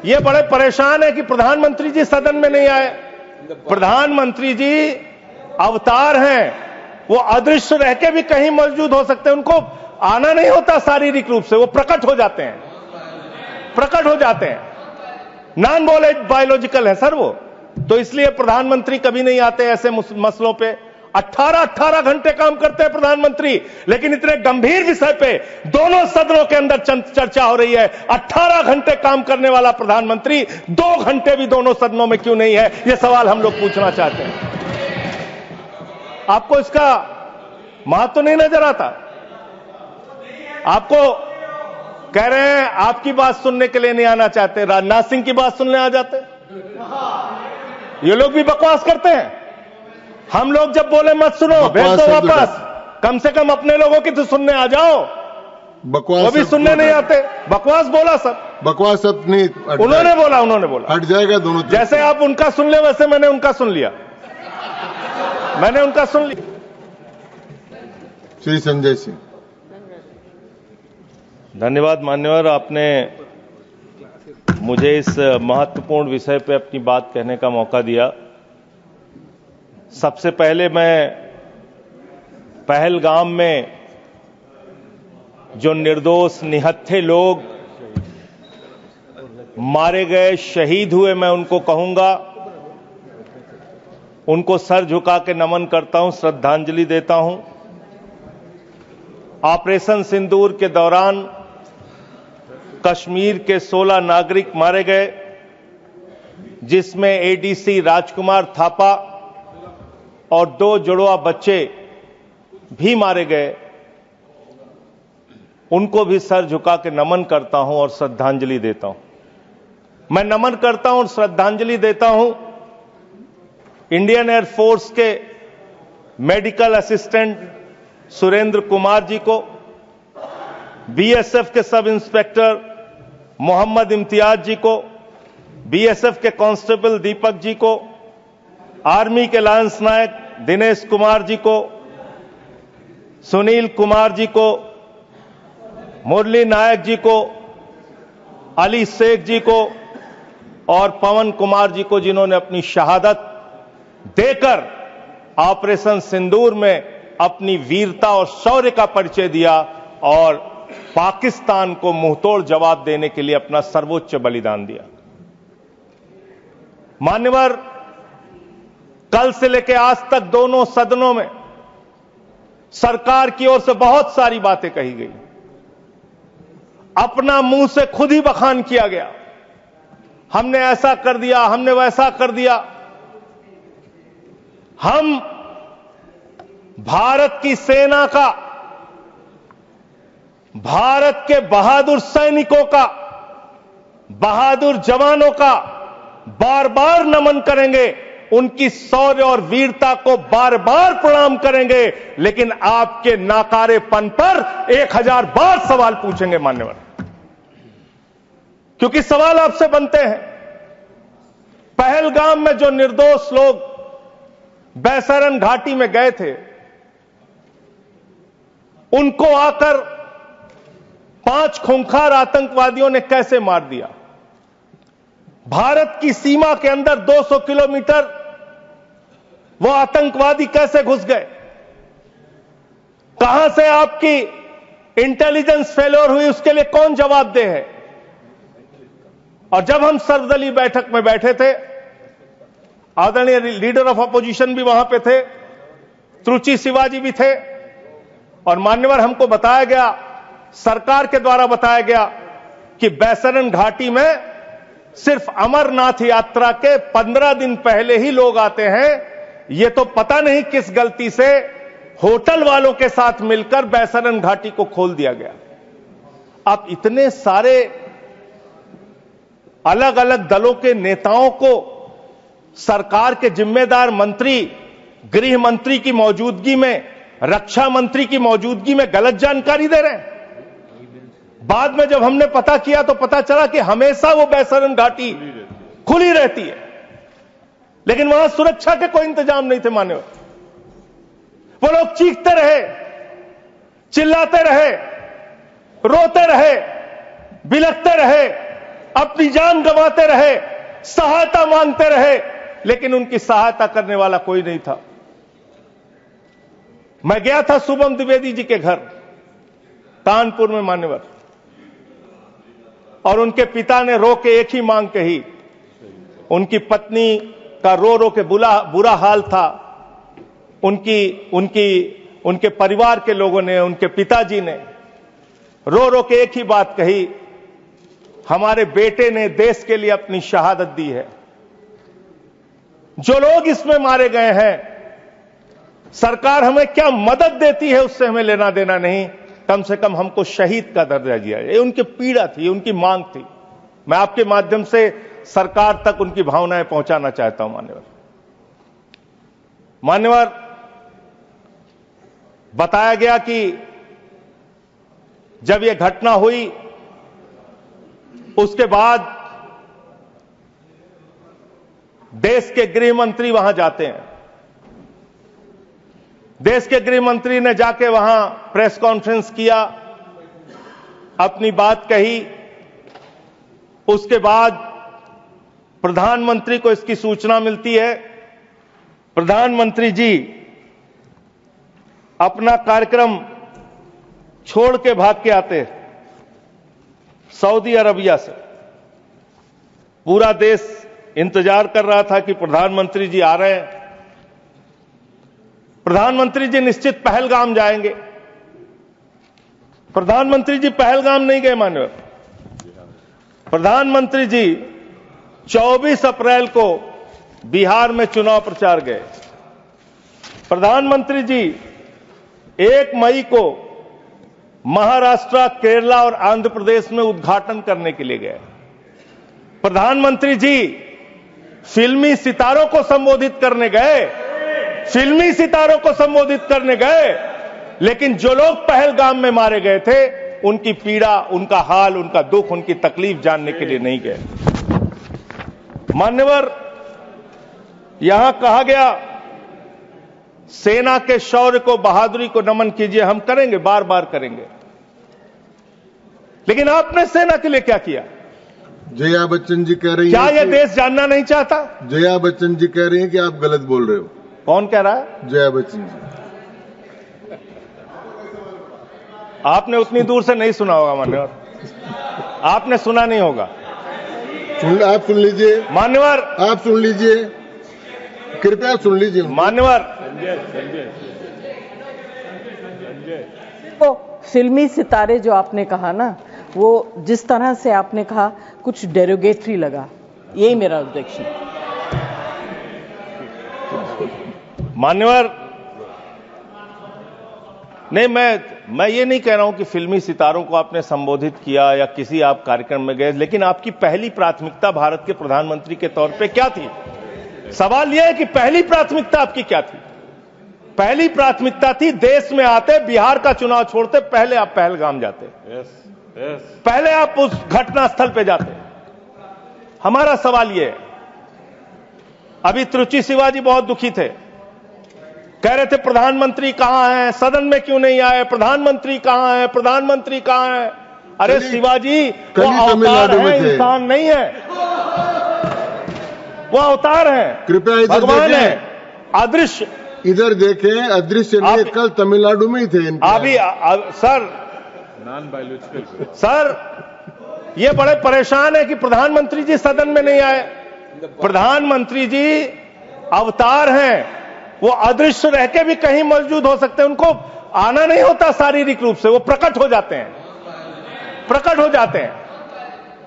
ये बड़े परेशान है कि प्रधानमंत्री जी सदन में नहीं आए। प्रधानमंत्री जी अवतार हैं, वो अदृश्य रह के भी कहीं मौजूद हो सकते हैं, उनको आना नहीं होता शारीरिक रूप से, वो प्रकट हो जाते हैं, प्रकट हो जाते हैं। नॉन बायोलॉजिकल है सर वो, तो इसलिए प्रधानमंत्री कभी नहीं आते ऐसे मसलों पे। 18 घंटे काम करते हैं प्रधानमंत्री, लेकिन इतने गंभीर विषय पे दोनों सदनों के अंदर चर्चा हो रही है। 18 घंटे काम करने वाला प्रधानमंत्री 2 घंटे भी दोनों सदनों में क्यों नहीं है, यह सवाल हम लोग पूछना चाहते हैं। आपको इसका महत्व नहीं नजर आता? आपको कह रहे हैं आपकी बात सुनने के लिए नहीं आना चाहते, राजनाथ सिंह की बात सुनने आ जाते। ये लोग भी बकवास करते हैं। हम लोग जब बोले मत सुनो, भेज दो वापस, कम से कम अपने लोगों की तो सुनने आ जाओ। बकवास वो भी सुनने नहीं आते। बकवास बोला सब, बकवास सब नहीं, उन्होंने बोला हट जाएगा दोनों। जैसे आप उनका सुन ले वैसे मैंने उनका सुन लिया, मैंने उनका सुन लिया। श्री संजय सिंह। धन्यवाद मान्यवर, आपने मुझे इस महत्वपूर्ण विषय पे अपनी बात कहने का मौका दिया। सबसे पहले मैं पहलगाम में जो निर्दोष निहत्थे लोग मारे गए, शहीद हुए, मैं उनको कहूंगा, उनको सर झुका के नमन करता हूं, श्रद्धांजलि देता हूं। ऑपरेशन सिंदूर के दौरान कश्मीर के 16 नागरिक मारे गए, जिसमें एडीसी राजकुमार थापा और 2 जुड़वा बच्चे भी मारे गए। उनको भी सर झुका के नमन करता हूं और श्रद्धांजलि देता हूं। मैं नमन करता हूं और श्रद्धांजलि देता हूं इंडियन एयरफोर्स के मेडिकल असिस्टेंट सुरेंद्र कुमार जी को, बीएसएफ के सब इंस्पेक्टर मोहम्मद इम्तियाज जी को, बीएसएफ के कांस्टेबल दीपक जी को, आर्मी के लांस नायक दिनेश कुमार जी को, सुनील कुमार जी को, मुरली नायक जी को, अली शेख जी को और पवन कुमार जी को, जिन्होंने अपनी शहादत देकर ऑपरेशन सिंदूर में अपनी वीरता और शौर्य का परिचय दिया और पाकिस्तान को मुंहतोड़ जवाब देने के लिए अपना सर्वोच्च बलिदान दिया। मान्यवर, कल से लेकर आज तक दोनों सदनों में सरकार की ओर से बहुत सारी बातें कही गई, अपना मुंह से खुद ही बखान किया गया, हमने ऐसा कर दिया, हमने वैसा कर दिया। हम भारत की सेना का, भारत के बहादुर सैनिकों का, बहादुर जवानों का बार बार नमन करेंगे, उनकी शौर्य और वीरता को बार बार प्रणाम करेंगे, लेकिन आपके नाकारेपन पर 1000 बार सवाल पूछेंगे मान्यवर, क्योंकि सवाल आपसे बनते हैं। पहलगाम में जो निर्दोष लोग बैसरन घाटी में गए थे, उनको आकर 5 खूंखार आतंकवादियों ने कैसे मार दिया? भारत की सीमा के अंदर 200 किलोमीटर वो आतंकवादी कैसे घुस गए? कहां से आपकी इंटेलिजेंस फेलियर हुई, उसके लिए कौन जवाबदेह है? और जब हम सर्वदलीय बैठक में बैठे थे, आदरणीय लीडर ऑफ अपोजिशन भी वहां पे थे, त्रुचि शिवाजी भी थे, और मान्यवर हमको बताया गया, सरकार के द्वारा बताया गया कि बैसरन घाटी में सिर्फ अमरनाथ यात्रा के 15 दिन पहले ही लोग आते हैं। ये तो पता नहीं किस गलती से होटल वालों के साथ मिलकर बैसरन घाटी को खोल दिया गया। आप इतने सारे अलग अलग दलों के नेताओं को सरकार के जिम्मेदार मंत्री, गृह मंत्री की मौजूदगी में, रक्षा मंत्री की मौजूदगी में गलत जानकारी दे रहे हैं। बाद में जब हमने पता किया तो पता चला कि हमेशा वो बैसरन घाटी खुली रहती है, लेकिन वहां सुरक्षा के कोई इंतजाम नहीं थे मान्यवर। वो लोग चीखते रहे, चिल्लाते रहे, रोते रहे, बिलखते रहे, अपनी जान गंवाते रहे, सहायता मांगते रहे, लेकिन उनकी सहायता करने वाला कोई नहीं था। मैं गया था शुभम द्विवेदी जी के घर कानपुर में मान्यवर, और उनके पिता ने रो के एक ही मांग कही। उनकी पत्नी का रो रो के बुरा हाल था। उनके परिवार के लोगों ने, उनके पिताजी ने रो रो के एक ही बात कही, हमारे बेटे ने देश के लिए अपनी शहादत दी है। जो लोग इसमें मारे गए हैं, सरकार हमें क्या मदद देती है उससे हमें लेना देना नहीं, कम से कम हमको शहीद का दर्जा दिया जाए। ये उनकी पीड़ा थी, उनकी मांग थी। मैं आपके माध्यम से सरकार तक उनकी भावनाएं पहुंचाना चाहता हूं। मान्यवर, बताया गया कि जब यह घटना हुई उसके बाद देश के गृह मंत्री वहां जाते हैं। देश के गृह मंत्री ने जाके वहां प्रेस कॉन्फ्रेंस किया, अपनी बात कही। उसके बाद प्रधानमंत्री को इसकी सूचना मिलती है। प्रधानमंत्री जी अपना कार्यक्रम छोड़ के भाग के आते सऊदी अरबिया से। पूरा देश इंतजार कर रहा था कि प्रधानमंत्री जी आ रहे हैं। प्रधानमंत्री जी निश्चित पहलगाम जाएंगे। प्रधानमंत्री जी पहलगाम नहीं गए मान्यवर। प्रधानमंत्री जी 24 अप्रैल को बिहार में चुनाव प्रचार गए। प्रधानमंत्री जी 1 मई को महाराष्ट्र, केरला और आंध्र प्रदेश में उद्घाटन करने के लिए गए। प्रधानमंत्री जी फिल्मी सितारों को संबोधित करने गए, फिल्मी सितारों को संबोधित करने गए, लेकिन जो लोग पहलगाम में मारे गए थे उनकी पीड़ा, उनका हाल, उनका दुख, उनकी तकलीफ जानने के लिए नहीं गए। मान्यवर, यहां कहा गया सेना के शौर्य को, बहादुरी को नमन कीजिए। हम करेंगे, बार बार करेंगे, लेकिन आपने सेना के लिए क्या किया? जया बच्चन जी कह रही क्या हैं यह देश जानना नहीं चाहता? जया बच्चन जी कह रही हैं कि आप गलत बोल रहे हो। कौन कह रहा है? जया बच्चन जी। आपने उतनी दूर से नहीं सुना होगा मान्यवर, आपने सुना नहीं होगा। आप सुन लीजिए मान्यवर, आप सुन लीजिए, कृपया सुन लीजिए मान्यवर। तो फिल्मी सितारे जो आपने कहा ना, वो जिस तरह से आपने कहा कुछ डेरोगेटरी लगा, यही मेरा ऑब्जेक्शन। मान्यवर, नहीं, मैं ये नहीं कह रहा हूं कि फिल्मी सितारों को आपने संबोधित किया या किसी आप कार्यक्रम में गए, लेकिन आपकी पहली प्राथमिकता भारत के प्रधानमंत्री के तौर पे क्या थी? सवाल यह है कि पहली प्राथमिकता आपकी क्या थी? पहली प्राथमिकता थी देश में आते, बिहार का चुनाव छोड़ते, पहले आप पहलगाम जाते। पहले आप उस घटनास्थल पे जाते। हमारा सवाल यह है, अभी त्रुचि शिवाजी बहुत दुखी थे, कह रहे थे प्रधानमंत्री कहां हैं, सदन में क्यों नहीं आए, प्रधानमंत्री कहां हैं, प्रधानमंत्री कहां हैं? अरे शिवाजी, वो अवतार है, इंसान नहीं है, वो अवतार है, कृपया भगवान है, अदृश्य। इधर देखें, अदृश्य नहीं, कल तमिलनाडु में ही थे अभी सर, सर ये बड़े परेशान है कि प्रधानमंत्री जी सदन में नहीं आए। प्रधानमंत्री जी अवतार हैं, वो अदृश्य रह के भी कहीं मौजूद हो सकते हैं। उनको आना नहीं होता शारीरिक रूप से, वो प्रकट हो जाते हैं, प्रकट हो जाते हैं।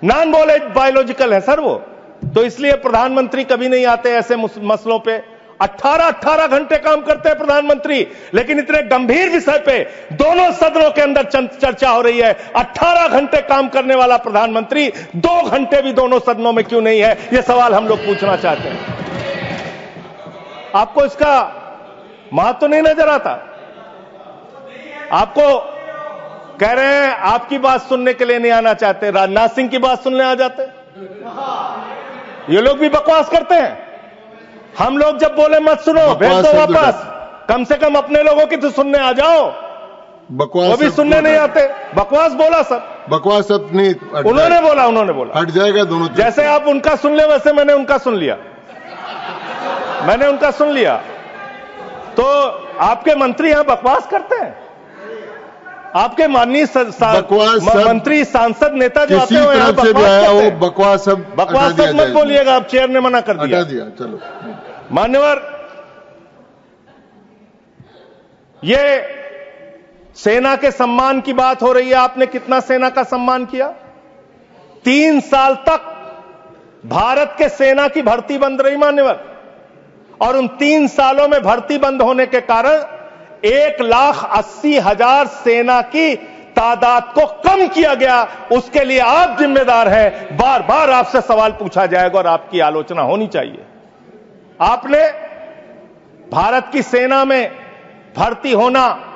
नॉन बायोलॉजिकल है सर वो, तो इसलिए प्रधानमंत्री कभी नहीं आते ऐसे मसलों पे। 18 घंटे काम करते हैं प्रधानमंत्री, लेकिन इतने गंभीर विषय पे दोनों सदनों के अंदर चर्चा हो रही है। 18 घंटे काम करने वाला प्रधानमंत्री 2 घंटे भी दोनों सदनों में क्यों नहीं है, यह सवाल हम लोग पूछना चाहते हैं। आपको इसका महत्व नहीं नजर आता? आपको कह रहे हैं आपकी बात सुनने के लिए नहीं आना चाहते, राजनाथ सिंह की बात सुनने आ जाते। ये लोग भी बकवास करते हैं। हम लोग जब बोले मत सुनो, भेज दो वापस, कम से कम अपने लोगों की तो सुनने आ जाओ। बकवास वो भी सब सुनने नहीं आते, बकवास बोला सब, बकवास सब नहीं, उन्होंने बोला हट जाएगा दोनों तरफ। जैसे आप उनका सुन ले वैसे मैंने उनका सुन लिया। तो आपके मंत्री यहां बकवास करते हैं, आपके माननीय मंत्री सांसद नेता जो आते हैं यहां बकवास करते हैं। बकवास सब मत बोलिएगा, आप चेयर ने मना कर दिया। चलो मान्यवर, ये सेना के सम्मान की बात हो रही है। आपने कितना सेना का सम्मान किया? 3 साल तक भारत के सेना की भर्ती बंद रही मान्यवर, और उन 3 सालों में भर्ती बंद होने के कारण 1,80,000 सेना की तादाद को कम किया गया। उसके लिए आप जिम्मेदार हैं। बार बार आपसे सवाल पूछा जाएगा और आपकी आलोचना होनी चाहिए। आपने भारत की सेना में भर्ती होना,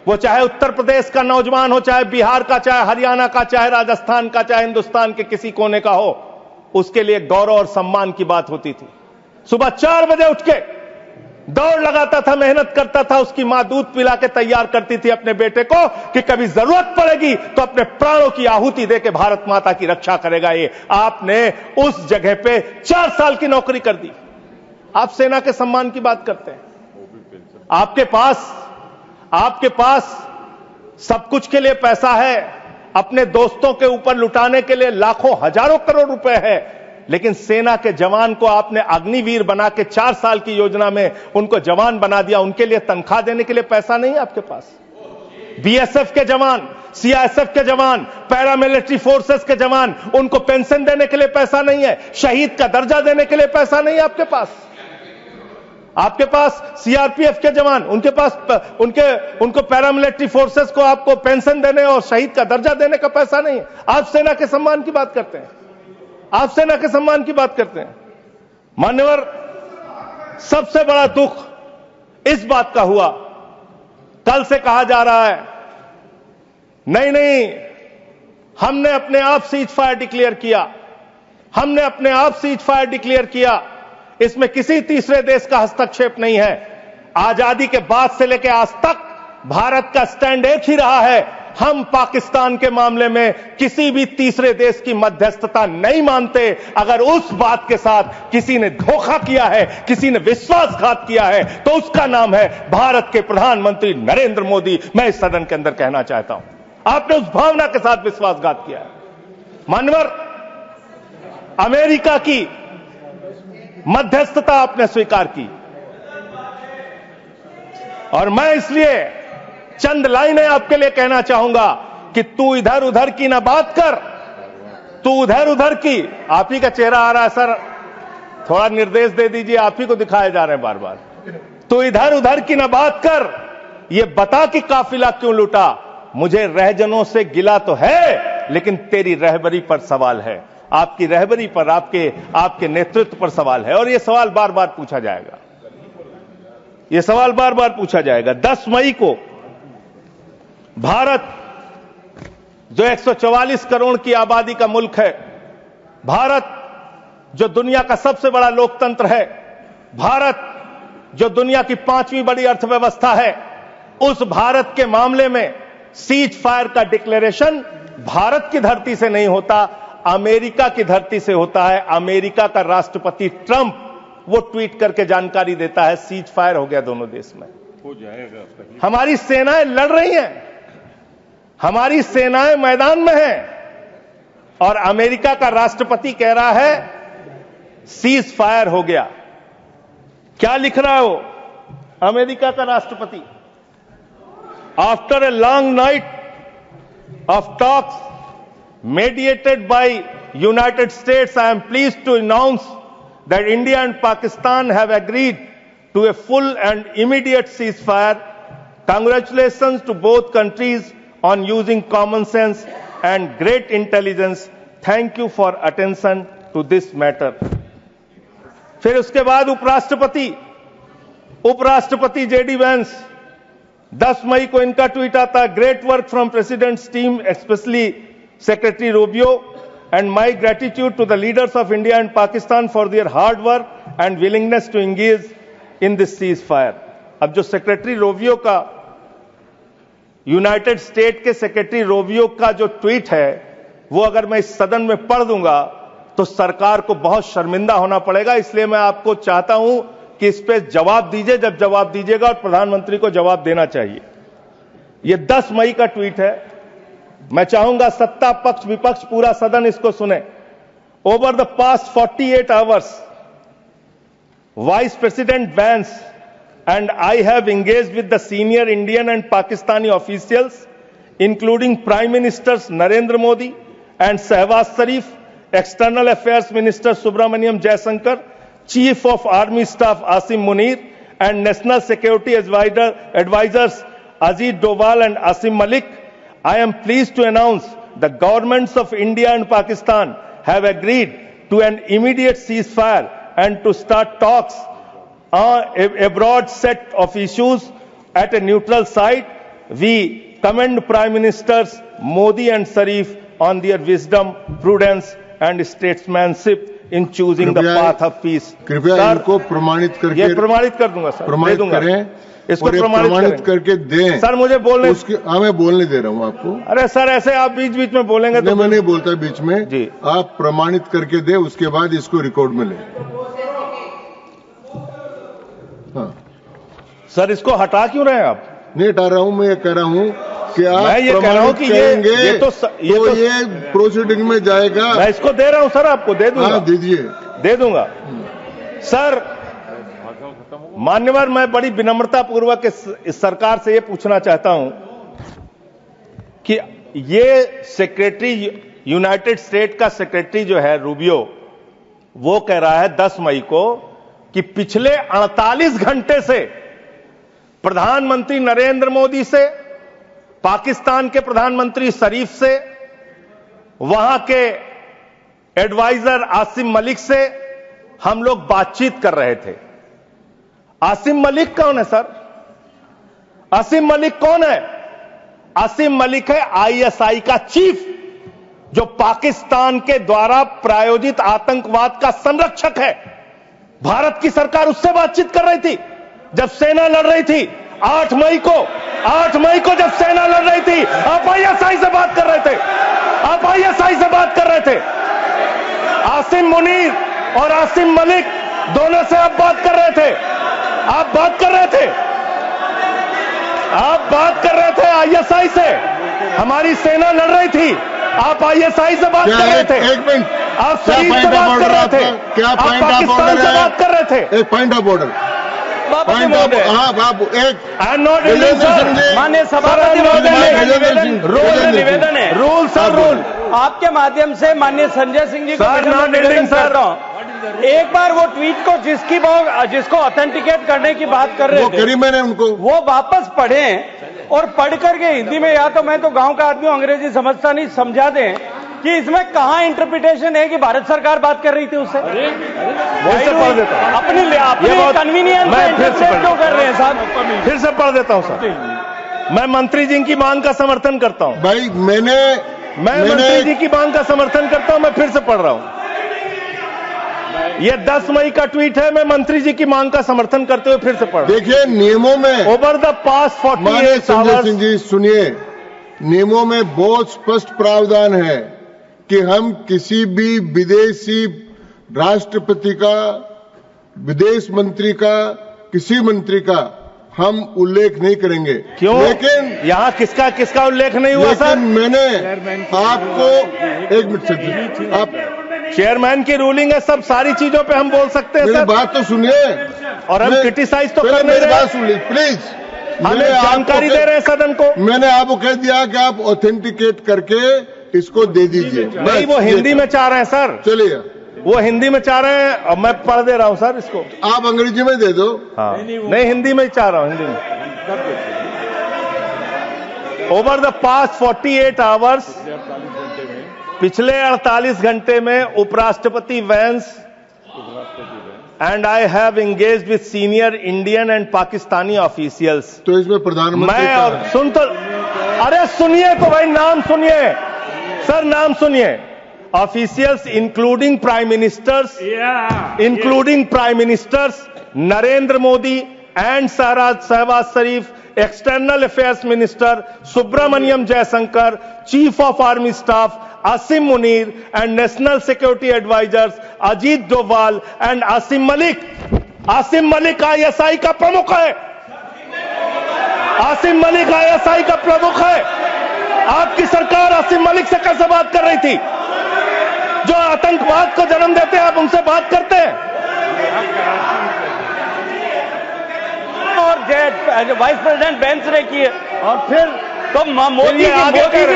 वो चाहे उत्तर प्रदेश का नौजवान हो, चाहे बिहार का, चाहे हरियाणा का, चाहे राजस्थान का, चाहे हिंदुस्तान के किसी कोने का हो, उसके लिए गौरव और सम्मान की बात होती थी। सुबह 4 बजे उठ के दौड़ लगाता था, मेहनत करता था। उसकी मां दूध पिला के तैयार करती थी अपने बेटे को कि कभी जरूरत पड़ेगी तो अपने प्राणों की आहुति देके भारत माता की रक्षा करेगा। ये आपने उस जगह पे 4 साल की नौकरी कर दी। आप सेना के सम्मान की बात करते हैं। आपके पास सब कुछ के लिए पैसा है, अपने दोस्तों के ऊपर लुटाने के लिए लाखों हजारों करोड़ रुपए है, लेकिन सेना के जवान को आपने अग्निवीर बना के 4 साल की योजना में उनको जवान बना दिया। उनके लिए तनख्वाह देने के लिए पैसा नहीं है आपके पास। बीएसएफ के जवान, सीआईएसएफ के जवान, पैरामिलिट्री फोर्सेस के जवान, उनको पेंशन देने के लिए पैसा नहीं है, शहीद का दर्जा देने के लिए पैसा नहीं है आपके पास। आपके पास सीआरपीएफ के जवान, उनको पैरामिलिट्री फोर्सेस को आपको पेंशन देने और शहीद का दर्जा देने का पैसा नहीं है। आप सेना के सम्मान की बात करते हैं। मान्यवर, सबसे बड़ा दुख इस बात का हुआ, कल से कहा जा रहा है नहीं, हमने अपने आप सीज फायर डिक्लेयर किया, इसमें किसी तीसरे देश का हस्तक्षेप नहीं है। आजादी के बाद से लेकर आज तक भारत का स्टैंड एक ही रहा है, हम पाकिस्तान के मामले में किसी भी तीसरे देश की मध्यस्थता नहीं मानते। अगर उस बात के साथ किसी ने धोखा किया है, किसी ने विश्वासघात किया है, तो उसका नाम है भारत के प्रधानमंत्री नरेंद्र मोदी। मैं इस सदन के अंदर कहना चाहता हूं, आपने उस भावना के साथ विश्वासघात किया है। मान्यवर, अमेरिका की मध्यस्थता आपने स्वीकार की, और मैं इसलिए चंद लाइनें आपके लिए कहना चाहूंगा कि तू इधर उधर की ना बात कर, आप ही का चेहरा आ रहा है सर, थोड़ा निर्देश दे दीजिए, आप ही को दिखाए जा रहे हैं बार बार। तू इधर उधर की ना बात कर, ये बता कि काफिला क्यों लूटा। मुझे रहजनों से गिला तो है, लेकिन तेरी रहबरी पर सवाल है, आपकी रहबरी पर, आपके नेतृत्व पर सवाल है, और यह सवाल बार बार पूछा जाएगा। 10 मई को भारत, जो 144 करोड़ की आबादी का मुल्क है, भारत जो दुनिया का सबसे बड़ा लोकतंत्र है, भारत जो दुनिया की 5वीं बड़ी अर्थव्यवस्था है, उस भारत के मामले में सीज फायर का डिक्लेरेशन भारत की धरती से नहीं होता, अमेरिका की धरती से होता है। अमेरिका का राष्ट्रपति ट्रंप वो ट्वीट करके जानकारी देता है सीज फायर हो गया दोनों देश में, हो जाएगा। हमारी सेनाएं लड़ रही हैं, हमारी सेनाएं मैदान में हैं, और अमेरिका का राष्ट्रपति कह रहा है सीज फायर हो गया। क्या लिख रहा है वो अमेरिका का राष्ट्रपति? After a long night of talks mediated by United States, I am pleased to announce that India and Pakistan have agreed to a full and immediate ceasefire. Congratulations to both countries on using common sense and great intelligence. Thank you for attention to this matter. फिर उसके बाद उपराष्ट्रपति JD Vance, 10 मई को इनका tweet आता है, great work from president's team, specially Secretary Rubio, and my gratitude to the leaders of India and Pakistan for their hard work and willingness to engage in this ceasefire. अब जो secretary Rovio का United state के secretary Rubio का जो tweet है वो अगर मैं इस सदन में पढ़ दूंगा तो सरकार को बहुत शर्मिंदा होना पड़ेगा। इसलिए मैं आपको चाहता हूं कि इस पे जवाब दीजिए, जब जवाब दीजिएगा, और प्रधानमंत्री को जवाब देना चाहिए। ये 10 मई का ट्वीट है। मैं चाहूंगा सत्ता पक्ष विपक्ष पूरा सदन इसको सुने। Over the past 48 hours vice president Vance and I have engaged with the senior Indian and Pakistani officials, including Prime Ministers Narendra Modi and Shehbaz Sharif, External Affairs Minister Subramaniam Jaishankar, Chief of Army Staff Asim Munir, and National Security Advisors Ajit Doval and Asim Malik. I am pleased to announce the governments of India and Pakistan have agreed to an immediate ceasefire and to start talks a broad set of issues at a neutral site. We commend Prime Ministers Modi and Sharif on their wisdom, prudence and statesmanship in choosing the path of peace. कृपया इनको प्रमाणित करके, ये प्रमाणित कर दूंगा sir, प्रमाणित करें, इसको प्रमाणित करके दें। सर मुझे बोलने, मैं बोलने दे रहा हूँ आपको। अरे सर ऐसे आप बीच बीच में बोलेंगे तो मैं नहीं बोलता बीच में जी। आप प्रमाणित करके दें, उसके बाद इसको रिकॉर्ड में लें। हाँ। सर इसको हटा क्यों रहे हैं आप? नहीं हटा रहा हूं, मैं ये कह रहा हूं कि आप मैं ये कह रहा हूं कि ये तो प्रोसीडिंग में जाएगा। मैं इसको दे रहा हूं सर, आपको दे दूंगा। हाँ, दीजिए, दे दूंगा। सर मान्यवर, मैं बड़ी विनम्रता पूर्वक इस सरकार से ये पूछना चाहता हूं कि ये सेक्रेटरी, यूनाइटेड स्टेट का सेक्रेटरी जो है रूबियो, वो कह रहा है 10 मई को कि पिछले 48 घंटे से प्रधानमंत्री नरेंद्र मोदी से, पाकिस्तान के प्रधानमंत्री शरीफ से, वहां के एडवाइजर आसिम मलिक से हम लोग बातचीत कर रहे थे। आसिम मलिक कौन है सर? आसिम मलिक कौन है? आसिम मलिक है आईएसआई का चीफ, जो पाकिस्तान के द्वारा प्रायोजित आतंकवाद का संरक्षक है। भारत की सरकार उससे बातचीत कर रही थी जब सेना लड़ रही थी। 8 मई को जब सेना लड़ रही थी, आप आईएसआई से बात कर रहे थे। आप आईएसआई से बात कर रहे थे। आसिम मुनीर और आसिम मलिक दोनों से आप बात कर रहे थे। आप बात कर रहे थे आईएसआई से। हमारी सेना लड़ रही थी, आप आईएसआई से बात कर रहे थे। एक मिनट, आप शरीफ से बात कर रहे थे। क्या आप पॉइंट ऑफ पाकिस्तान ऑर्डर से है? बात कर रहे थे। एक पॉइंट ऑफ ऑर्डर, माननीय सभापति महोदय, निवेदन है। रूल सर, रूल आपके माध्यम से माननीय संजय सिंह जी को निवेदन करता हूं। एक बार वो ट्वीट को जिसको ऑथेंटिकेट करने की बात कर रहे थे, मैंने उनको वो वापस पढ़ें और पढ़ करके हिंदी में, या तो मैं तो गांव का आदमी हूं, अंग्रेजी समझता नहीं, समझा दें कि इसमें कहां इंटरप्रिटेशन है कि भारत सरकार बात कर रही थी उससे। फिर से पढ़ देता हूं। अपनी कन्वीनियंस में इंटरप्रेट क्यों कर रहे हैं साहब? फिर से पढ़ देता हूं सर। मैं मंत्री जी की मांग का समर्थन करता हूं। भाई मैं मंत्री जी की मांग का समर्थन करता हूं। मैं फिर से पढ़ रहा हूं। ये 10 मई का ट्वीट है। मैं मंत्री जी की मांग का समर्थन करते हुए फिर से पढ़ रहा हूं। देखिए, नियमों में over the past 48 Sanjay Singh ji सुनिए, नियमों में बहुत स्पष्ट प्रावधान है कि हम किसी भी विदेशी राष्ट्रपति का, विदेश मंत्री का, किसी मंत्री का हम उल्लेख नहीं करेंगे। क्यों? लेकिन यहाँ किसका उल्लेख नहीं हुआ सर? मैंने आपको एक मिनट से, आप चेयरमैन की रूलिंग है, सब सारी चीजों पे हम बोल सकते हैं सर। बात तो सुनिए, और हम क्रिटिसाइज तो कर नहीं बात सुन लीजिए प्लीज। हमें जानकारी दे रहे हैं सदन को। मैंने आपको कह दिया कि आप ऑथेंटिकेट करके इसको दे दीजिए। नहीं, वो हिंदी में चाह रहे हैं सर। चलिए, वो हिंदी में चाह रहे हैं और मैं पढ़ दे रहा हूं सर इसको। आप अंग्रेजी में दे दो। हाँ, नहीं हिंदी में चाह रहा हूं, हिंदी में। ओवर द पास्ट 48 आवर्स, पिछले 48 घंटे में उपराष्ट्रपति Vance and I have engaged with senior Indian and Pakistani officials. तो इसमें प्रधानमंत्री मैं और सुन तो, अरे सुनिए तो भाई, नाम सुनिए सर, नाम सुनिए। Officials including prime ministers Narendra Modi and Shehbaz Sharif, external affairs minister Subrahmanyam Jaishankar, chief of army staff Asim Munir and national security advisers Ajit Doval and Asim Malik. Asim Malik ISI का प्रमुख है। आसिम मलिक आईएसआई का प्रमुख है। आपकी सरकार आसिम मलिक से कैसे बात कर रही थी? जो आतंकवाद को जन्म देते हैं आप उनसे बात करते हैं? और वाइस प्रेसिडेंट बेंच ने की है, और फिर तो मोदी जी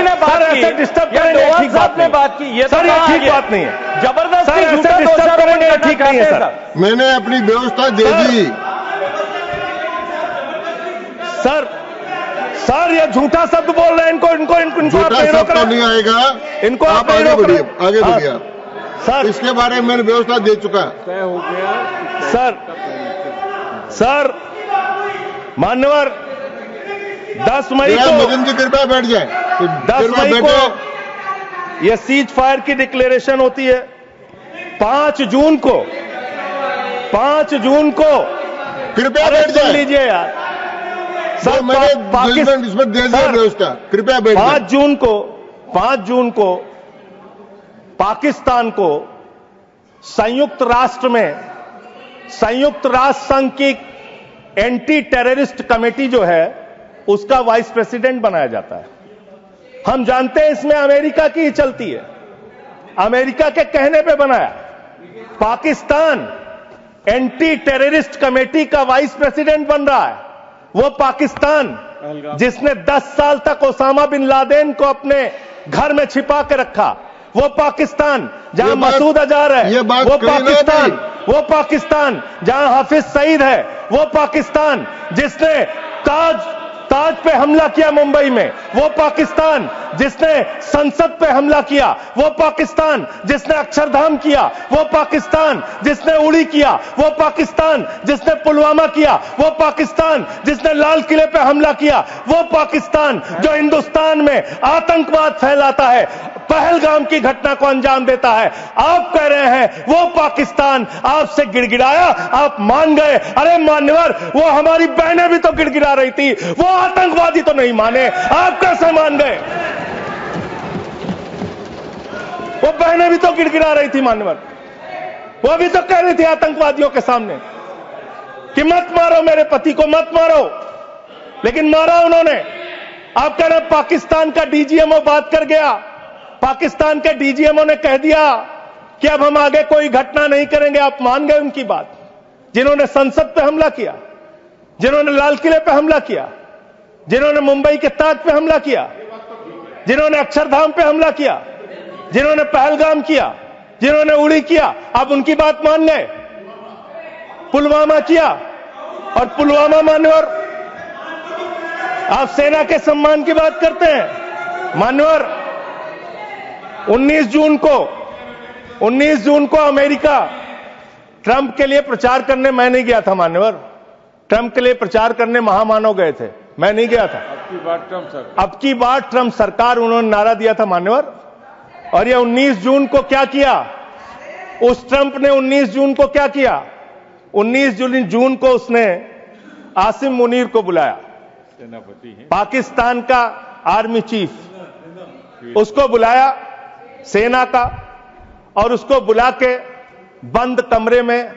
ने बात की, डिस्टर्ब करेंगे, ठीक बात ने बात की, ये सर ये ठीक बात नहीं है। जबरदस्ती डिस्टर्ब करेंगे, ठीक नहीं है सर। मैंने अपनी व्यवस्था दे दी। सर ये झूठा शब्द बोल रहे हैं। इनको झूठा शब्द तो नहीं आएगा। इनको आप आगे बढ़िए, आगे बढ़िए। सर इसके बारे में मैंने व्यवस्था दे चुका। तय हो गया सर मान्यवर 10 मई को मदन जी कृपया बैठ जाए। 10 मई को यह सीज फायर की डिक्लेरेशन होती है। 5 जून को कृपया बैठ जाए। लीजिए यार सर, मैंने जजमेंट इसमें दे दिया व्यवस्था। कृपया बैठ जाए। 5 जून को पाकिस्तान को संयुक्त राष्ट्र संघ की एंटी टेररिस्ट कमेटी जो है उसका वाइस प्रेसिडेंट बनाया जाता है। हम जानते हैं इसमें अमेरिका की ही चलती है। अमेरिका के कहने पे बनाया। पाकिस्तान एंटी टेररिस्ट कमेटी का वाइस प्रेसिडेंट बन रहा है। वो पाकिस्तान जिसने 10 साल तक ओसामा बिन लादेन को अपने घर में छिपा के रखा, वो पाकिस्तान जहां मसूद अजहर है, वो पाकिस्तान जहां हाफिज सईद है, वो पाकिस्तान जिसने ताज पे हमला किया मुंबई में, वो पाकिस्तान जिसने संसद पे हमला किया, वो पाकिस्तान जिसने अक्षरधाम किया, वो पाकिस्तान जिसने उड़ी किया, वो पाकिस्तान जिसने पुलवामा किया, वो पाकिस्तान जिसने लाल किले पे हमला किया, वो पाकिस्तान जो हिंदुस्तान में आतंकवाद फैलाता है, पहलगाम की घटना को अंजाम देता है। आप कह रहे हैं वो पाकिस्तान आपसे गिड़गिड़ाया, आप मान गए। अरे मान्यवर, वो हमारी बहनें भी तो गिड़गिड़ा रही थी, वो आतंकवादी तो नहीं माने, आप कैसे मान गए? वो बहनें भी तो गिड़गिड़ा रही थी मान्यवर, वो भी तो कह रही थी आतंकवादियों के सामने कि मत मारो मेरे पति को, मत मारो, लेकिन मारा उन्होंने। आप कह रहे पाकिस्तान का डीजीएमओ बात कर गया, पाकिस्तान के डीजीएमओ ने कह दिया कि अब हम आगे कोई घटना नहीं करेंगे। आप मान गए उनकी बात? जिन्होंने संसद पे हमला किया, जिन्होंने लाल किले पे हमला किया, जिन्होंने मुंबई के ताज पे हमला किया, जिन्होंने अक्षरधाम पे हमला किया, जिन्होंने पहलगाम किया, जिन्होंने उड़ी किया, आप उनकी बात मान गए? पुलवामा किया, और पुलवामा मान्यवर आप सेना के सम्मान की बात करते हैं। मान्यवर 19 जून को अमेरिका ट्रंप के लिए प्रचार करने मैं नहीं गया था मान्यवर। ट्रंप के लिए प्रचार करने महामानव गए थे, मैं नहीं गया था। अब की बार ट्रंप सरकार उन्होंने नारा दिया था मान्यवर। और ये 19 जून को क्या किया? उस ट्रंप ने 19 जून को क्या किया? 19 जून को उसने आसिम मुनीर को बुलाया, पाकिस्तान का आर्मी चीफ, उसको बुलाया सेना का, और उसको बुला के बंद कमरे में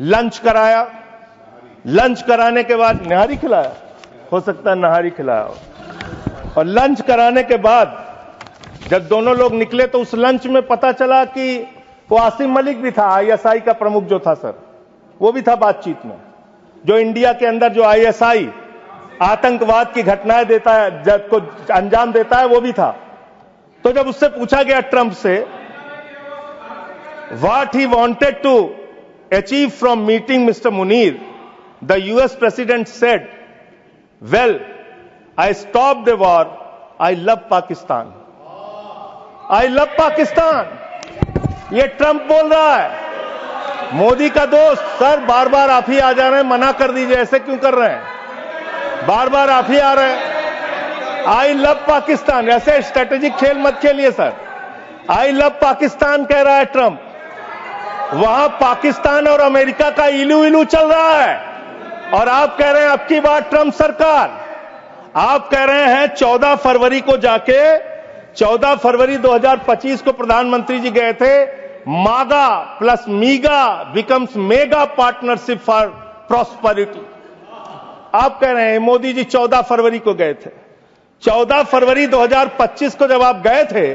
लंच कराया। लंच कराने के बाद नहारी खिलाया, हो सकता है नहारी खिलाया हो। और लंच कराने के बाद जब दोनों लोग निकले तो उस लंच में पता चला कि वो आसिम मलिक भी था, आईएसआई का प्रमुख जो था सर, वो भी था बातचीत में। जो इंडिया के अंदर जो आईएसआई आतंकवाद की घटनाएं देता है, जब को अंजाम देता है, वो भी था। तो जब उससे पूछा गया ट्रंप से what he wanted to achieve from meeting mister Munir, the US president said, well I stop the war, I love Pakistan. I love Pakistan, ये ट्रंप बोल रहा है। मोदी का दोस्त सर बार बार आप ही आ जा रहे हैं, मना कर दीजिए, ऐसे क्यों कर रहे हैं? बार बार आप ही आ रहे हैं। आई लव पाकिस्तान, ऐसे स्ट्रेटेजिक खेल मत खेलिए सर। आई लव पाकिस्तान कह रहा है ट्रंप। वहां पाकिस्तान और अमेरिका का इलू इलू चल रहा है, और आप कह रहे हैं अब की बार ट्रंप सरकार। आप कह रहे हैं 14 फरवरी को जाके 14 फरवरी 2025 को प्रधानमंत्री जी गए थे, मागा plus मीगा becomes mega partnership for prosperity. आप कह रहे हैं मोदी जी 14 फरवरी को गए थे। 14 फरवरी 2025 को जब आप गए थे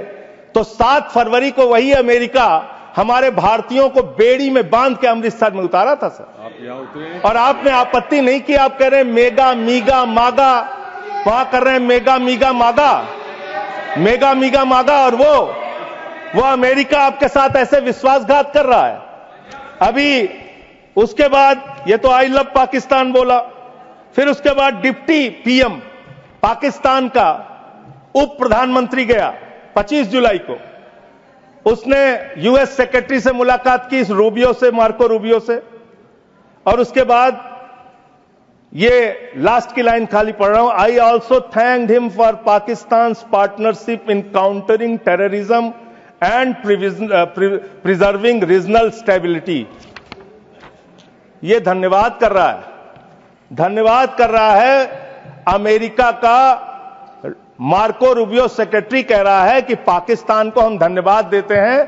तो 7 फरवरी को वही अमेरिका हमारे भारतीयों को बेड़ी में बांध के अमृतसर में उतारा था सर। आप यहां उतरे और आपने आपत्ति नहीं की। आप कह रहे हैं मेगा मीगा मागा, वहां कर रहे हैं मेगा मीगा मागा, मेगा मीगा मागा, और वो अमेरिका आपके साथ ऐसे विश्वासघात कर रहा है। अभी उसके बाद ये तो आई लव पाकिस्तान बोला, फिर उसके बाद डिप्टी पीएम पाकिस्तान का उप प्रधानमंत्री गया 25 जुलाई को, उसने यूएस सेक्रेटरी से मुलाकात की, इस रूबियो से, मार्को रूबियो से, और उसके बाद ये लास्ट की लाइन खाली पढ़ रहा हूं, I also thanked him for Pakistan partnership in countering terrorism and preserving regional stability. ये धन्यवाद कर रहा है, धन्यवाद कर रहा है अमेरिका का मार्को रूबियो सेक्रेटरी कह रहा है कि पाकिस्तान को हम धन्यवाद देते हैं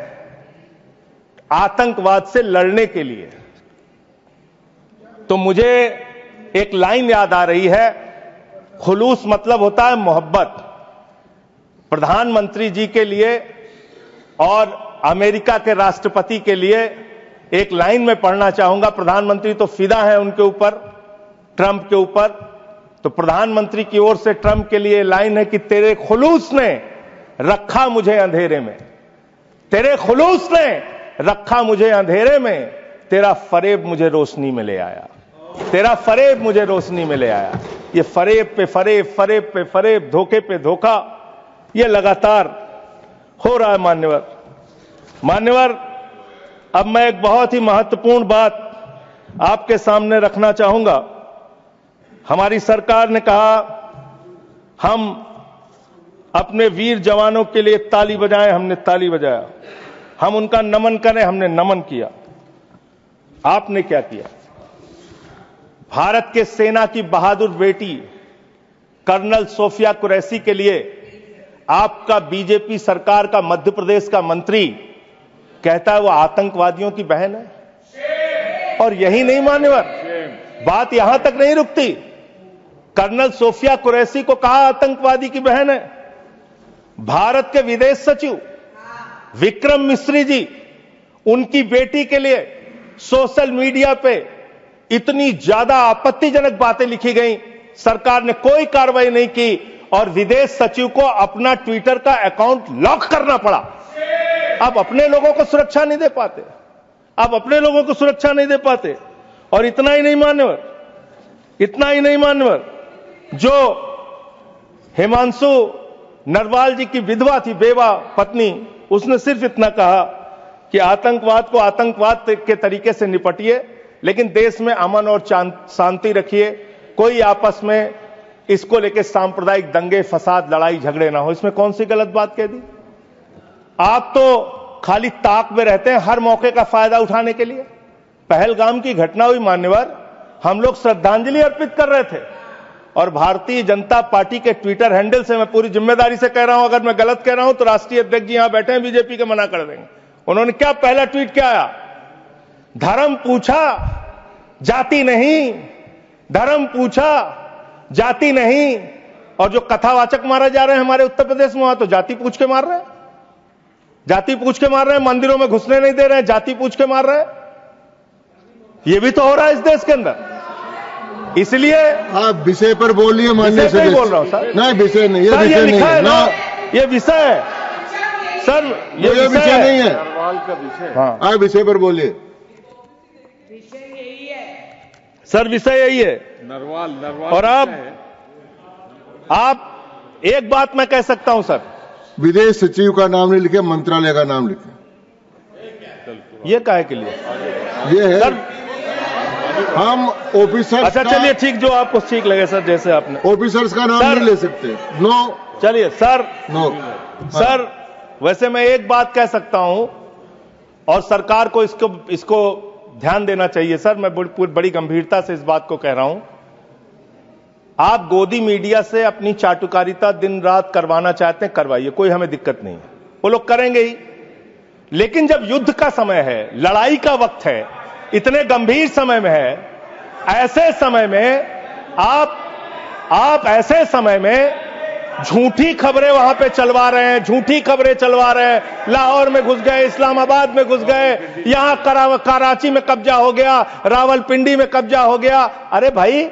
आतंकवाद से लड़ने के लिए। तो मुझे एक लाइन याद आ रही है, खुलूस मतलब होता है मोहब्बत। प्रधानमंत्री जी के लिए और अमेरिका के राष्ट्रपति के लिए एक लाइन में पढ़ना चाहूंगा। प्रधानमंत्री तो फिदा है उनके ऊपर, ट्रंप के ऊपर, तो प्रधानमंत्री की ओर से ट्रंप के लिए लाइन है कि तेरे खुलूस ने रखा मुझे अंधेरे में, तेरे खुलूस ने रखा मुझे अंधेरे में, तेरा फरेब मुझे रोशनी में ले आया, तेरा फरेब मुझे रोशनी में ले आया। ये फरेब पे फरेब, फरेब पे फरेब, धोखे पे धोखा, ये लगातार हो रहा है। मान्यवर, अब मैं एक बहुत ही महत्वपूर्ण बात आपके सामने रखना चाहूंगा। हमारी सरकार ने कहा हम अपने वीर जवानों के लिए ताली बजाएं, हमने ताली बजाया। हम उनका नमन करें, हमने नमन किया। आपने क्या किया? भारत के सेना की बहादुर बेटी कर्नल सोफिया कुरैशी के लिए आपका बीजेपी सरकार का मध्य प्रदेश का मंत्री कहता है वो आतंकवादियों की बहन है। और यही नहीं मान्यवर, बात यहां तक नहीं रुकती। कर्नल सोफिया कुरैशी को कहा आतंकवादी की बहन है। भारत के विदेश सचिव विक्रम मिस्री जी, उनकी बेटी के लिए सोशल मीडिया पे इतनी ज्यादा आपत्तिजनक बातें लिखी गई, सरकार ने कोई कार्रवाई नहीं की और विदेश सचिव को अपना ट्विटर का अकाउंट लॉक करना पड़ा। अब अपने लोगों को सुरक्षा नहीं दे पाते, अब अपने लोगों को सुरक्षा नहीं दे पाते। और इतना ही नहीं मान्यवर, इतना ही नहीं मान्यवर, जो हिमांशु नरवाल जी की विधवा थी, बेवा पत्नी, उसने सिर्फ इतना कहा कि आतंकवाद को आतंकवाद के तरीके से निपटिए, लेकिन देश में अमन और शांति रखिए, कोई आपस में इसको लेकर सांप्रदायिक दंगे फसाद लड़ाई झगड़े ना हो। इसमें कौन सी गलत बात कह दी? आप तो खाली ताक में रहते हैं हर मौके का फायदा उठाने के लिए। पहलगाम की घटना हुई मान्यवर, हम लोग श्रद्धांजलि अर्पित कर रहे थे और भारतीय जनता पार्टी के ट्विटर हैंडल से, मैं पूरी जिम्मेदारी से कह रहा हूं, अगर मैं गलत कह रहा हूं तो राष्ट्रीय अध्यक्ष जी यहां बैठे हैं, बीजेपी के मना कर देंगे। उन्होंने क्या पहला ट्वीट क्या आया? धर्म पूछा जाति नहीं, धर्म पूछा जाति नहीं। और जो कथावाचक मारे जा रहे हैं हमारे उत्तर प्रदेश में, वहां तो जाति पूछ के मार रहे हैं, जाति पूछ के मार रहे हैं, मंदिरों में घुसने नहीं दे रहे हैं, जाति पूछ के मार रहे हैं। ये भी तो हो रहा है इस देश के अंदर। इसलिए आप विषय पर बोलिए माननीय सदस्य। बोल रहा हूं सर, नहीं विषय नहीं, सर, ये विषय नहीं है ना, ये विषय है सर, ये विषय नहीं है। नरवाल का विषय। हाँ, आप विषय पर बोलिए सर, विषय यही है। नरवाल और आप एक बात मैं कह सकता हूं सर, विदेश सचिव का नाम नहीं लिखे, मंत्रालय का नाम लिखे। ये काहे के लिए? ये है सर, हम ऑफिसर्स, अच्छा चलिए ठीक, जो आपको ठीक लगे सर, जैसे आपने। ऑफिसर्स का नाम सर, नहीं ले सकते। नो, चलिए सर, नो सर, वैसे मैं एक बात कह सकता हूं और सरकार को इसको ध्यान देना चाहिए सर। मैं बड़ी गंभीरता से इस बात को कह रहा हूं आप गोदी मीडिया से अपनी चाटुकारिता दिन रात करवाना चाहते हैं, करवाइए, कोई हमें दिक्कत नहीं है, वो लोग करेंगे ही। लेकिन जब युद्ध का समय है, लड़ाई का वक्त है, इतने गंभीर समय में है, ऐसे समय में आप ऐसे समय में झूठी खबरें वहां पे चलवा रहे हैं, झूठी खबरें चलवा रहे हैं। लाहौर में घुस गए, इस्लामाबाद में घुस गए, यहां कराची में कब्जा हो गया, रावलपिंडी में कब्जा हो गया। अरे भाई,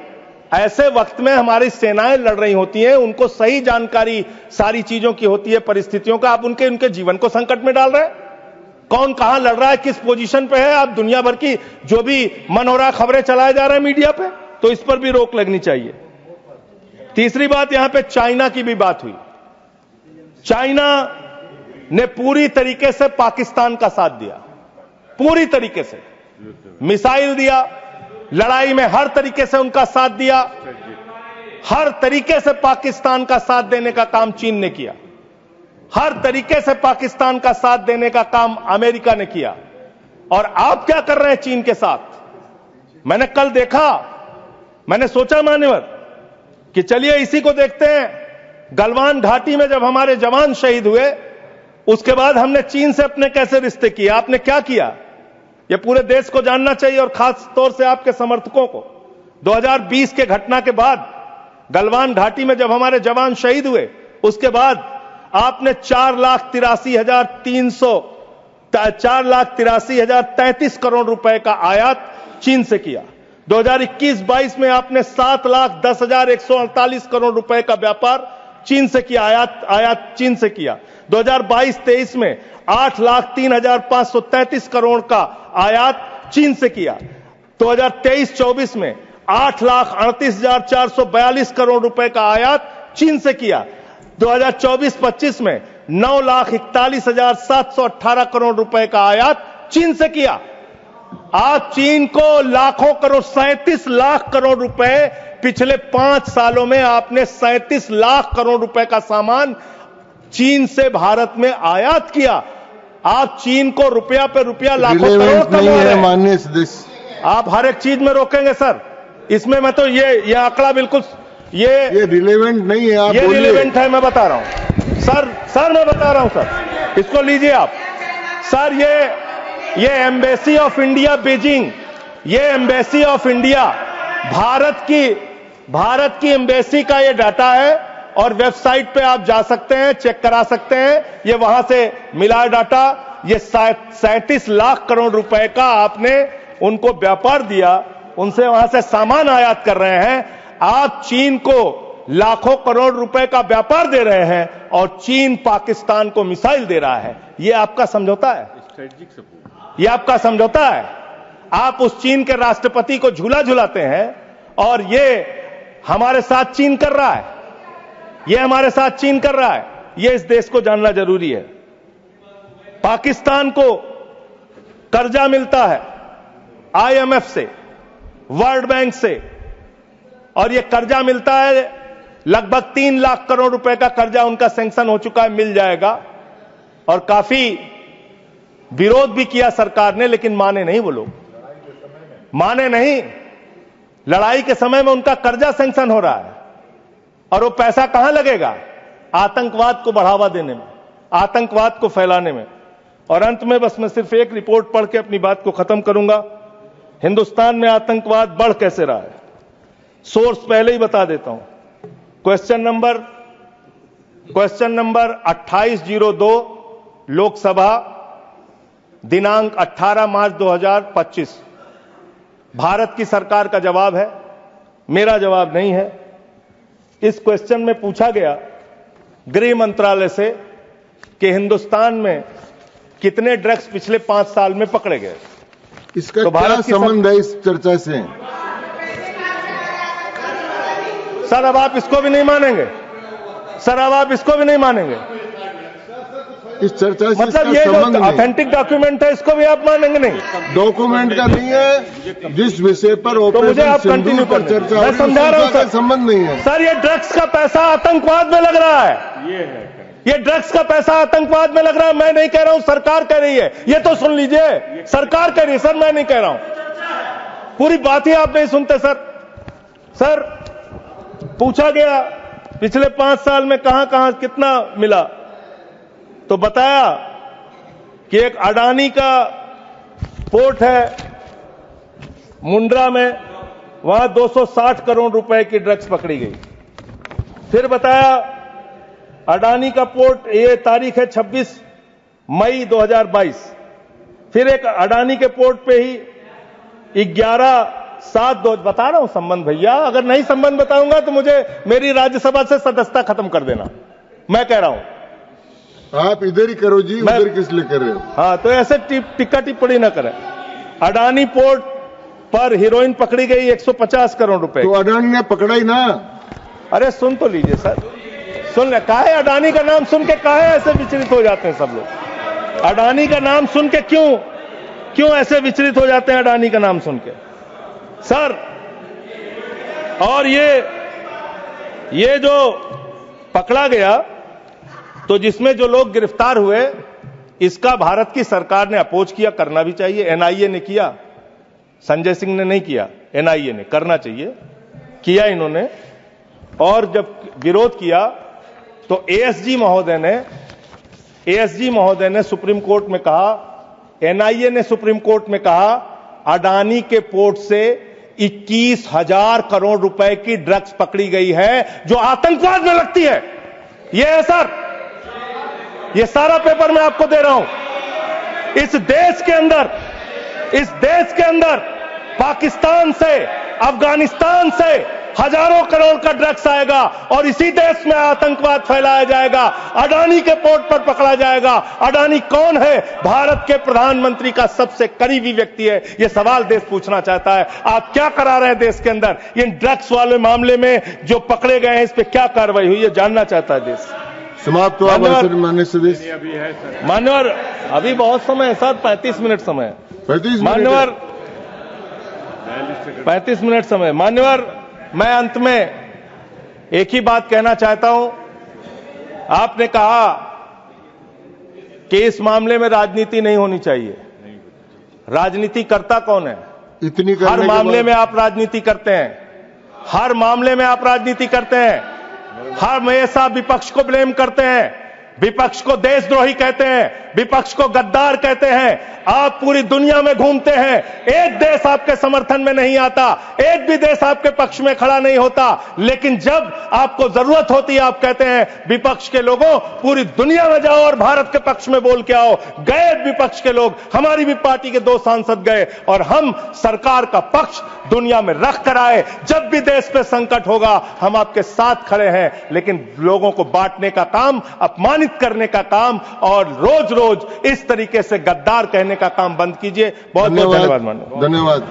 ऐसे वक्त में हमारी सेनाएं लड़ रही होती हैं, उनको सही जानकारी सारी चीजों की होती है, परिस्थितियों का। आप उनके जीवन को संकट में डाल रहे हैं। कौन कहां लड़ रहा है, किस पोजीशन पे है, आप दुनिया भर की जो भी मन हो रहा खबरें चलाए जा रहे हैं मीडिया पे, तो इस पर भी रोक लगनी चाहिए। तीसरी बात, यहां पे चाइना की भी बात हुई। चाइना ने पूरी तरीके से पाकिस्तान का साथ दिया, पूरी तरीके से मिसाइल दिया, लड़ाई में हर तरीके से उनका साथ दिया, हर तरीके से पाकिस्तान का साथ देने का काम चीन ने किया, हर तरीके से पाकिस्तान का साथ देने का काम अमेरिका ने किया। और आप क्या कर रहे हैं चीन के साथ? मैंने कल देखा, मैंने सोचा मान्यवर कि चलिए इसी को देखते हैं। गलवान घाटी में जब हमारे जवान शहीद हुए, उसके बाद हमने चीन से अपने कैसे रिश्ते किए, आपने क्या किया, यह पूरे देश को जानना चाहिए और खास तौर से आपके समर्थकों को। 2020 के घटना के बाद, गलवान घाटी में जब हमारे जवान शहीद हुए, उसके बाद आपने 4,83,033 करोड़ रुपए का आयात चीन से किया। 2021-22 में आपने 7,10,148 करोड़ रुपए का व्यापार चीन से किया, आयात चीन से किया। 2022-23 में 8,03,533 करोड़ का आयात चीन से किया। 2023-24 में 8,38,442 करोड़ रुपए का आयात चीन से किया। 2024-25 में 9,41,718 करोड़ रुपए का आयात चीन से किया। आप चीन को लाखों करोड़, 37 लाख करोड़ रुपए पिछले 5 सालों में आपने 37 लाख करोड़ रुपए का सामान चीन से भारत में आयात किया। आप चीन को रुपया पे रुपया, लाखों करोड़ कमा रहे हैं। आप हर एक चीज में रोकेंगे सर, इसमें मैं तो ये आंकड़ा बिल्कुल ये रिलेवेंट नहीं है। आप ये रिलेवेंट है, मैं बता रहा हूं सर मैं बता रहा हूं सर, इसको लीजिए आप सर। ये एम्बेसी ऑफ इंडिया बीजिंग, ये एम्बेसी ऑफ इंडिया, भारत की एम्बेसी का ये डाटा है और वेबसाइट पे आप जा सकते हैं, चेक करा सकते हैं, ये वहां से मिला डाटा। ये 37 लाख करोड़ रुपए का आपने उनको व्यापार दिया, उनसे वहां से सामान आयात कर रहे हैं। आप चीन को लाखों करोड़ रुपए का व्यापार दे रहे हैं और चीन पाकिस्तान को मिसाइल दे रहा है। ये आपका समझौता है, ये आपका समझौता है। आप उस चीन के राष्ट्रपति को झूला झुलाते हैं और ये हमारे साथ चीन कर रहा है, ये हमारे साथ चीन कर रहा है। ये इस देश को जानना जरूरी है। पाकिस्तान को कर्जा मिलता है IMF से, वर्ल्ड बैंक से, और ये कर्जा मिलता है लगभग 3 लाख करोड़ रुपए का कर्जा उनका सैंक्शन हो चुका है, मिल जाएगा। और काफी विरोध भी किया सरकार ने, लेकिन माने नहीं वो लोग, माने नहीं। लड़ाई के समय में उनका कर्जा सैंक्शन हो रहा है और वो पैसा कहां लगेगा? आतंकवाद को बढ़ावा देने में, आतंकवाद को फैलाने में। और अंत में बस मैं सिर्फ एक रिपोर्ट पढ़ के अपनी बात को खत्म करूंगा। हिंदुस्तान में आतंकवाद बढ़ कैसे रहा है, सोर्स पहले ही बता देता हूं। क्वेश्चन नंबर 2802 लोकसभा, दिनांक 18 मार्च 2025। भारत की सरकार का जवाब है, मेरा जवाब नहीं है। इस क्वेश्चन में पूछा गया गृह मंत्रालय से कि हिंदुस्तान में कितने ड्रग्स पिछले 5 साल में पकड़े गए। इसका तो क्या संबंध है इस चर्चा से? सर अब आप इसको भी नहीं मानेंगे, सर अब आप इसको भी नहीं मानेंगे। इस चर्चा से मतलब ये जो ऑथेंटिक डॉक्यूमेंट है इसको भी आप मानेंगे नहीं? डॉक्यूमेंट का नहीं है, जिस विषय पर तो मुझे आप कंटिन्यू कर चर्चा, मैं समझा रहा हूं सर, संबंध नहीं है। सर ये ड्रग्स का पैसा आतंकवाद में लग रहा है, ये ड्रग्स का पैसा आतंकवाद में लग रहा है। मैं नहीं कह रहा हूं, सरकार कह रही है, ये तो सुन लीजिए, सरकार कह रही है सर, मैं नहीं कह रहा हूं। पूरी बात ही आप नहीं सुनते सर। पूछा गया पिछले 5 साल में कहां कहां कितना मिला, तो बताया कि एक अडानी का पोर्ट है मुंड्रा में, वहां 260 करोड़ रुपए की ड्रग्स पकड़ी गई। फिर बताया अडानी का पोर्ट, ये तारीख है 26 मई 2022। फिर एक अडानी के पोर्ट पे ही 11/7 बता रहा हूं संबंध भैया, अगर नहीं संबंध बताऊंगा तो मुझे मेरी राज्यसभा से सदस्यता खत्म कर देना, मैं कह रहा हूं। आप इधर ही करो जी, उधर किस लिए कर रहे हो? हाँ, तो ऐसे टिक्का टिप्पणी ना करें। अडानी पोर्ट पर हीरोइन पकड़ी गई 150 करोड़ रुपए। तो अडानी ने पकड़ा ही ना। अरे सुन तो लीजिए सर, सुन ले, काहे अडानी का नाम सुन के काहे ऐसे विचलित हो जाते हैं सब लोग? अडानी का नाम सुन के क्यों ऐसे विचलित हो जाते हैं अडानी का नाम सुन के सर? और ये जो पकड़ा गया, तो जिसमें जो लोग गिरफ्तार हुए, इसका भारत की सरकार ने अपोज किया, करना भी चाहिए। एनआईए ने किया, संजय सिंह ने नहीं किया, एनआईए ने करना चाहिए, किया इन्होंने। और जब विरोध किया तो एएसजी महोदय ने सुप्रीम कोर्ट में कहा, एनआईए ने सुप्रीम कोर्ट में कहा, अडानी के पोर्ट से 21,000 करोड़ रुपए की ड्रग्स पकड़ी गई है जो आतंकवाद में लगती है। यह है सर, यह सारा पेपर मैं आपको दे रहा हूं। इस देश के अंदर पाकिस्तान से, अफगानिस्तान से हजारों करोड़ का ड्रग्स आएगा और इसी देश में आतंकवाद फैलाया जाएगा, अडानी के पोर्ट पर पकड़ा जाएगा। अडानी कौन है? भारत के प्रधानमंत्री का सबसे करीबी व्यक्ति है। यह सवाल देश पूछना चाहता है, आप क्या करा रहे हैं देश के अंदर? इन ड्रग्स वाले मामले में जो पकड़े गए हैं, इस पर क्या कार्रवाई हुई, यह जानना चाहता है देश। समाप्त हुआ माननीय सदस्य। मान्यवर, अभी बहुत समय है सर, 35 मिनट समय है। 35 मान्यवर, 35 मिनट समय। मान्यवर, मैं अंत में एक ही बात कहना चाहता हूं। आपने कहा कि इस मामले में राजनीति नहीं होनी चाहिए। राजनीति करता कौन है? हर मामले में आप राजनीति करते हैं, हर मामले में आप राजनीति करते हैं, हमेशा विपक्ष को ब्लेम करते हैं, विपक्ष को देशद्रोही कहते हैं, विपक्ष को गद्दार कहते हैं। आप पूरी दुनिया में घूमते हैं, एक देश आपके समर्थन में नहीं आता, एक भी देश आपके पक्ष में खड़ा नहीं होता, लेकिन जब आपको जरूरत होती है आप कहते हैं विपक्ष के लोगों पूरी दुनिया में जाओ और भारत के पक्ष में बोल के आओ। गए विपक्ष के लोग, हमारी भी पार्टी के 2 सांसद गए और हम सरकार का पक्ष दुनिया में रख कर आए। जब भी देश पे संकट होगा हम आपके साथ खड़े हैं, लेकिन लोगों को बांटने का काम, अपमानित करने का काम और रोज रोज इस तरीके से गद्दार कहने का काम बंद कीजिए। बहुत बहुत धन्यवाद माननीय। धन्यवाद।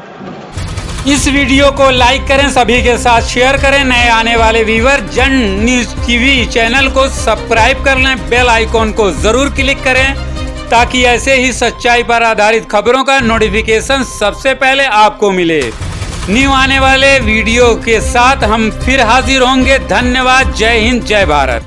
इस वीडियो को लाइक करें, सभी के साथ शेयर करें। नए आने वाले व्यूअर जन न्यूज टीवी चैनल को सब्सक्राइब कर लें, बेल आइकॉन को जरूर क्लिक करें ताकि ऐसे ही सच्चाई पर आधारित खबरों का नोटिफिकेशन सबसे पहले आपको मिले। न्यू आने वाले वीडियो के साथ हम फिर हाजिर होंगे। धन्यवाद। जय हिंद, जय भारत।